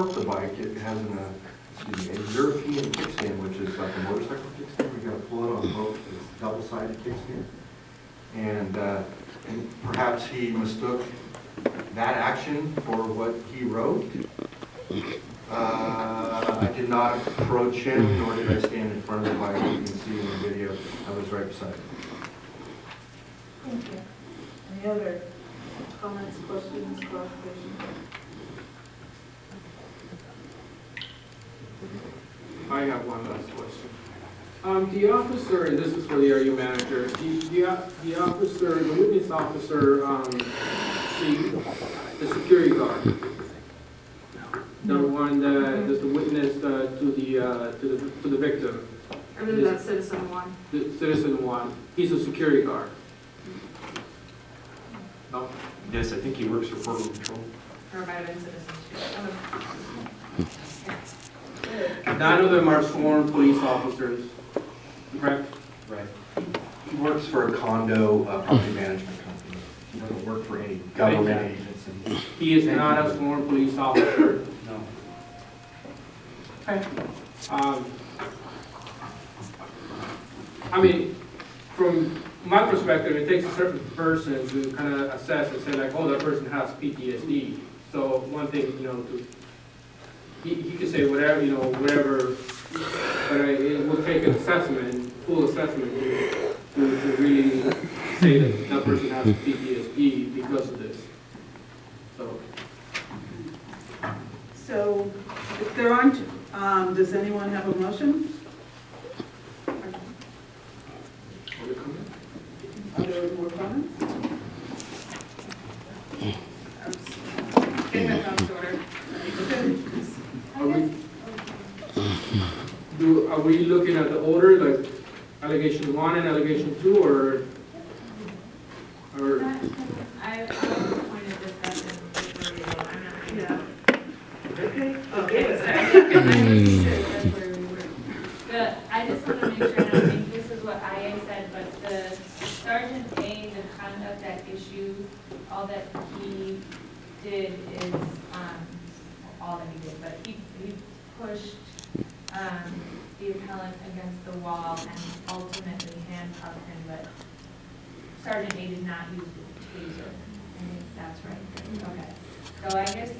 the bike, it has a European kickstand, which is like a motorcycle kickstand. We got to pull it on both. It's double-sided kickstand. And perhaps he mistook that action for what he wrote. I did not approach him, nor did I stand in front of the bike. You can see in the video, I was right beside him. Thank you. Any other comments, questions, clarifications? I have one last question. The officer, and this is for the area manager, the officer, the witness officer, the security guard, the one that is the witness to the victim. I believe that's citizen one. The citizen one, he's a security guard. No? Yes, I think he works for Portable Patrol. Or it might have been citizen two. None of them are sworn police officers, correct? Right. He works for a condo property management company. He doesn't work for any government agency. He is not a sworn police officer. No. Okay. I mean, from my perspective, it takes a certain person to kind of assess and say like, oh, that person has PTSD. So one thing, you know, he could say whatever, you know, whatever, but it will take an assessment, full assessment to really say that that person has PTSD because of this. So if there aren't, does anyone have a motion? Are there more comments? Getting my thoughts order. Are we looking at the order, like allegation 1 and allegation 2, or? I have a point of discussion before we go. I'm not. Yeah. Okay. That's where we were. I just want to make sure, and I think this is what IA said, but the Sergeant A, the conduct at issue, all that he did is, all that he did, but he pushed the appellant against the wall and ultimately handcuffed him, but Sergeant A did not use the taser. I think that's right. Okay. So I guess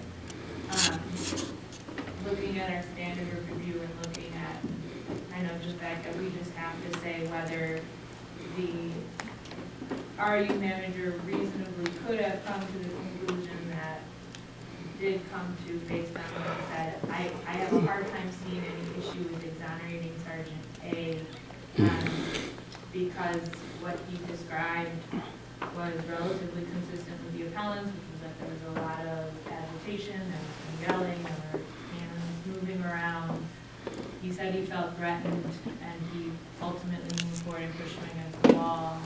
looking at our standard of review and looking at, I know just that we just have to say whether the RU manager reasonably could have come to the conclusion that did come to based on what he said. I have a hard time seeing any issue with exonerating Sergeant A because what he described was relatively consistent with the appellants, which was that there was a lot of agitation, there was some yelling, there were hands moving around. He said he felt threatened and he ultimately moved forward and pushed him against the wall.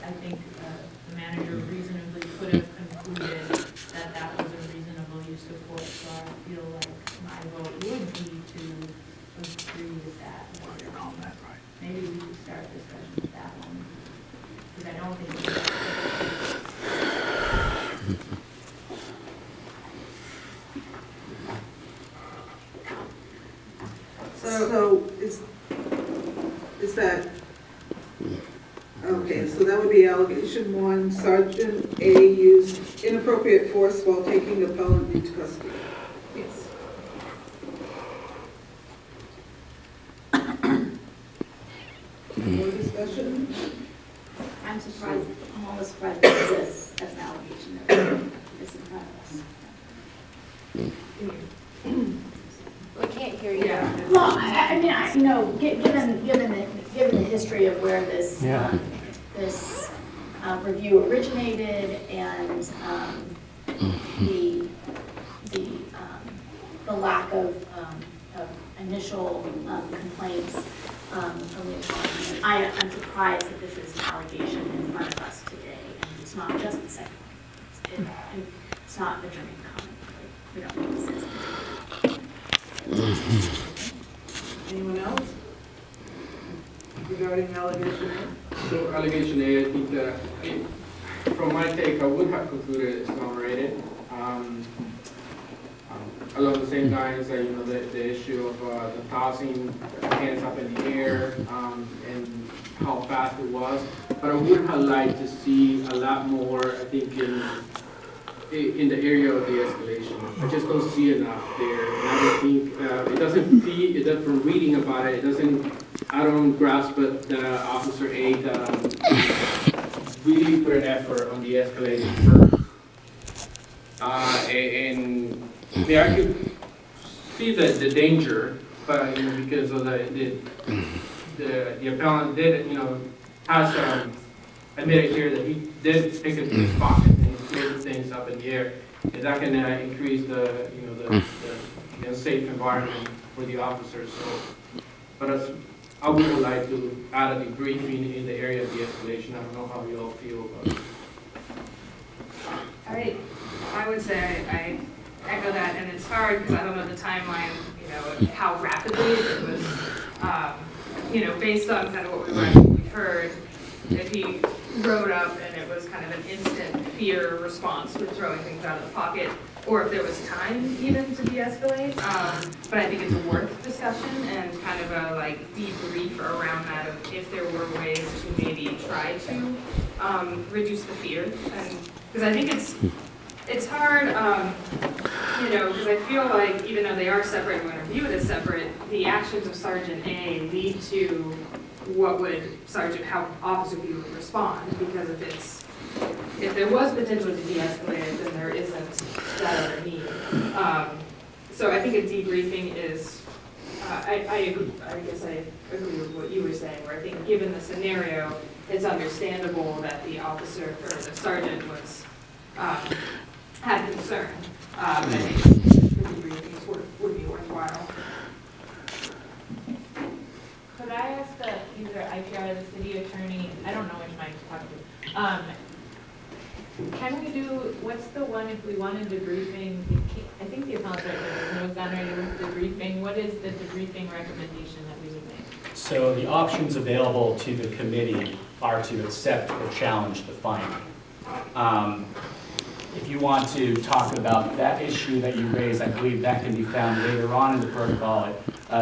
I think the manager reasonably could have concluded that that was a reasonable use of force, so I feel like my vote would be to agree with that. Maybe we should start discussion with that one, because I don't think So is that, okay, so that would be allegation 1, Sergeant A used inappropriate force while taking the appellant into custody. Yes. More discussion? I'm surprised, I'm almost surprised that it exists as an allegation that is in front of us. we can't hear you. Yeah. Well, I mean, you know, given the history of where this, this review originated and the lack of initial complaints from the appellant, I'm surprised that this is an allegation in front of us today, and it's not just the second one. It's not the German comment. We don't know this is. Anyone else? Regarding allegation A? So allegation A, I think that, from my take, I would have concluded it's not rated. along the same lines, you know, the issue of the tossing hands up in the air, and how fast it was. But I would have liked to see a lot more, I think, in the area of the escalation. I just don't see enough there. And I don't think, it doesn't feel, from reading about it, I don't grasp it, Officer 8 really put an effort on the escalating first. And yeah, I could see the danger, but you know, because of the appellant did, you know, has admitted here that he did take it to his pocket and he threw things up in the air, and that can increase the unsafe environment for the officers. So, but I would like to add a debriefing in the area of the escalation. I don't know how you all feel about it. I would say I echo that, and it's hard because I don't know the timeline, you know, how rapidly it was, you know, based on kind of what we heard, if he rode up and it was kind of an instant fear response with throwing things out of the pocket, or if there was time even to de-escalate. But I think it's a worth discussion and kind of a like debrief around that of if there were ways to maybe try to reduce the fear. And because I think it's hard, you know, because I feel like even though they are separate and when they're viewed as separate, the actions of Sergeant A lead to what would how Officer B would respond. Because if there was potential to de-escalate, then there isn't that other need. So I think a debriefing is, I guess I agree with what you were saying, where I think given the scenario, it's understandable that the officer or the sergeant was had concern. I think the debriefings would be worthwhile. Could I ask either IPR or the city attorney, I don't know which mic to talk to, can we do, what's the one if we want a debriefing, I think the appellant said there's no exonerated with debriefing, what is the debriefing recommendation that we would make? So the options available to the committee are to accept or challenge the finding. If you want to talk about that issue that you raised, I believe that can be found later on in the protocol.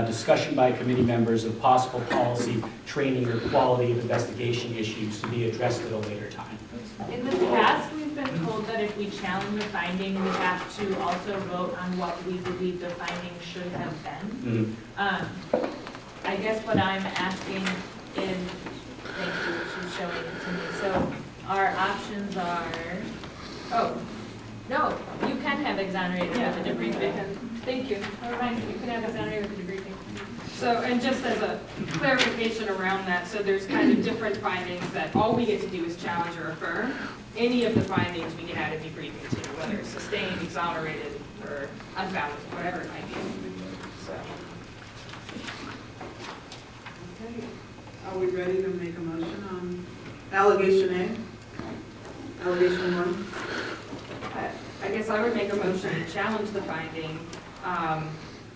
Discussion by committee members of possible policy, training, or quality of investigation issues to be addressed at a later time. In the past, we've been told that if we challenge the finding, we have to also vote on what we believe the finding should have been. I guess what I'm asking is, thank you, she's showing it to me. So our options are, oh, no, you can have exonerated with the debriefing. Thank you. Never mind, you can have exonerated with the debriefing. So, and just as a clarification around that, so there's kind of different findings that all we get to do is challenge or affirm. Any of the findings we can add a debriefing to, whether it's sustained, exonerated, or unfounded, whatever it might be. So. Okay, are we ready to make a motion on allegation A? Allegation 1? I guess I would make a motion to challenge the finding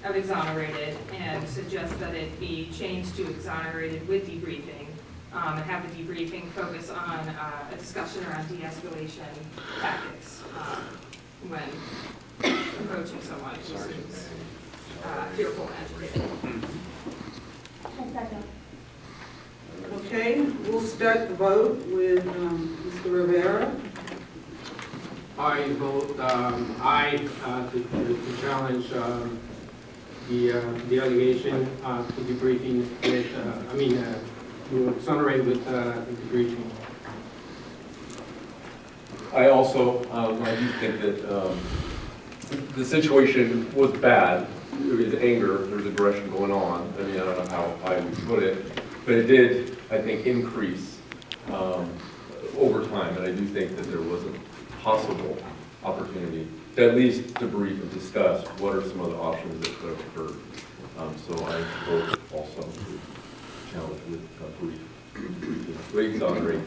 of exonerated and suggest that it be changed to exonerated with debriefing, and have the debriefing focus on a discussion around de-escalation tactics when approaching someone who seems fearful and agitated. Okay, we'll start the vote with Mr. Rivera. I vote to challenge the allegation to debriefing with, to exonerate with debriefing. I also, I do think that the situation was bad. There was anger, there was aggression going on. I mean, I don't know how I would put it, but it did, I think, increase over time. And I do think that there was a possible opportunity to at least debrief and discuss what are some of the options that could have occurred. So I vote also to challenge with brief, exonerate.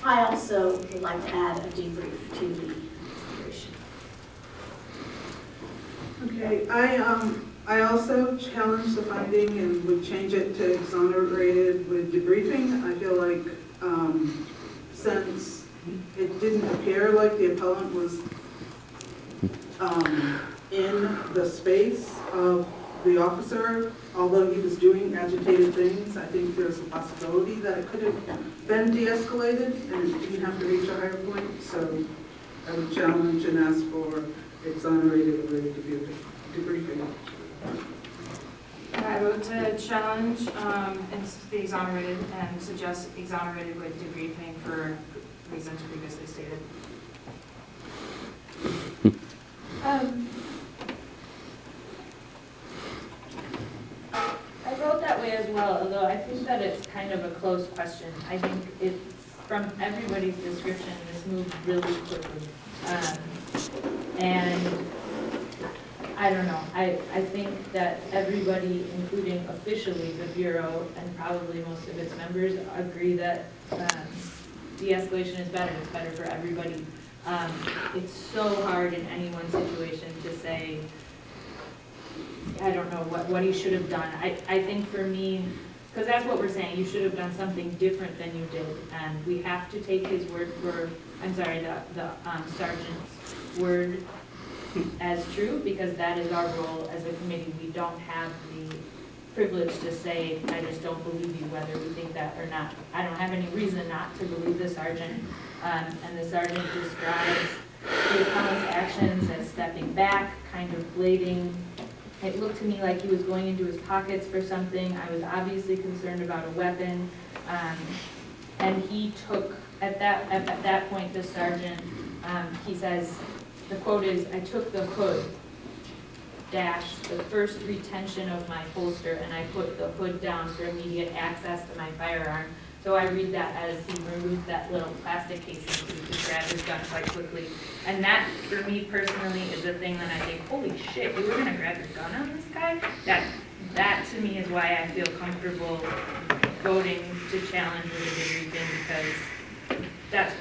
I also would like to add a debrief to the consideration. Okay, I also challenge the finding and would change it to exonerated with debriefing. I feel like since it didn't appear like the appellant was in the space of the officer, although he was doing agitated things. I think there's a possibility that it could have been de-escalated and it didn't have to reach a higher point. So I would challenge and ask for exonerated related debriefing. I vote to challenge and be exonerated and suggest exonerated with debriefing for reasons previously stated. I wrote that way as well, although I think that it's kind of a close question. I think it's, from everybody's description, this moved really quickly. And I don't know, I think that everybody, including officially the Bureau and probably most of its members, agree that de-escalation is better, it's better for everybody. It's so hard in anyone's situation to say, I don't know what he should have done. I think for me, because that's what we're saying, you should have done something different than you did. And we have to take his word for, I'm sorry, the sergeant's word as true, because that is our role as a committee. We don't have the privilege to say, I just don't believe you, whether we think that or not. I don't have any reason not to believe the sergeant. And the sergeant describes the appellant's actions as stepping back, kind of blading. It looked to me like he was going into his pockets for something. I was obviously concerned about a weapon. And he took, at that point, the sergeant, he says, the quote is, I took the hood, dash, the first retention of my holster, and I put the hood down for immediate access to my firearm. So I read that as he removed that little plastic casing so he could grab his gun quite quickly. And that, for me personally, is the thing that I think, holy shit, you were gonna grab your gun on this guy? That to me is why I feel comfortable voting to challenge with a debriefing, because that's